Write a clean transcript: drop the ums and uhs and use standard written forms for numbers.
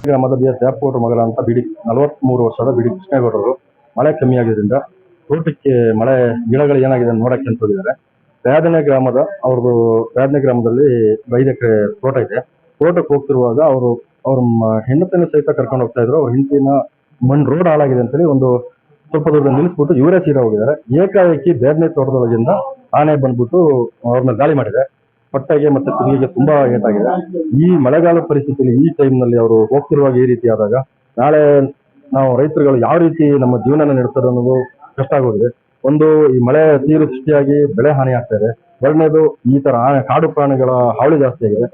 ಗ್ರಾಮದ ದ್ಯಾಪಗೌಡರ ಮಗಲ ಅಂತ ಬಿಡಿ 43 ವರ್ಷದ ಬಿಡಿ ಕೃಷ್ಣೇಗೌಡರು ಮಳೆ ಕಮ್ಮಿ ಆಗಿದ್ದರಿಂದ ತೋಟಕ್ಕೆ ಮಳೆ ಗಿಡಗಳು ಏನಾಗಿದೆ ನೋಡಕ್ಕೆ ಅಂತ ಹೋಗಿದ್ದಾರೆ. ಪ್ಯಾದನೆ ಗ್ರಾಮದಲ್ಲಿ 5 ಎಕರೆ ತೋಟ ಇದೆ. ತೋಟಕ್ಕೆ ಹೋಗ್ತಿರುವಾಗ ಅವ್ರ ಹೆಂಡತಿನ ಸಹಿತ ಕರ್ಕೊಂಡು ಹೋಗ್ತಾ ಇದ್ರು. ಹೆಂಡತಿನ ಮಣ್ಣು ರೋಡ್ ಹಾಳಾಗಿದೆ ಅಂತೇಳಿ ಒಂದು ಸ್ವಲ್ಪ ದೂರದಲ್ಲಿ ನಿಲ್ಲಿಸ್ಬಿಟ್ಟು ಇವರೇ ಸೀರಾ ಹೋಗಿದ್ದಾರೆ. ಏಕಾಏಕಿ ಬೇದನೆ ತೋಟದೊಳಗಿಂದ ಆನೆ ಬಂದ್ಬಿಟ್ಟು ಅವ್ರನ್ನ ಗಾಳಿ ಮಾಡಿದೆ. ಹೊಟ್ಟೆಗೆ ಮತ್ತೆ ಕುದಿಗೆ ತುಂಬಾ ಏಟಾಗಿದೆ. ಈ ಮಳೆಗಾಲ ಪರಿಸ್ಥಿತಿಯಲ್ಲಿ ಈ ಟೈಮ್ ನಲ್ಲಿ ಅವರು ಹೋಗ್ತಿರುವಾಗ ಈ ರೀತಿ ಆದಾಗ ನಾಳೆ ನಾವು ರೈತರುಗಳು ಯಾವ ರೀತಿ ನಮ್ಮ ಜೀವನ ನಡೆಸ್ತಾರೆ ಅನ್ನೋದು ಕಷ್ಟ ಆಗೋಗಿದೆ. ಒಂದು ಈ ಮಳೆ ತೀವ್ರ ಸೃಷ್ಟಿಯಾಗಿ ಬೆಳೆ ಹಾನಿ ಆಗ್ತಾ ಇದೆ. ಎರಡನೇದು ಈ ತರ ಕಾಡು ಪ್ರಾಣಿಗಳ ಹಾವಳಿ ಜಾಸ್ತಿ ಆಗಿದೆ.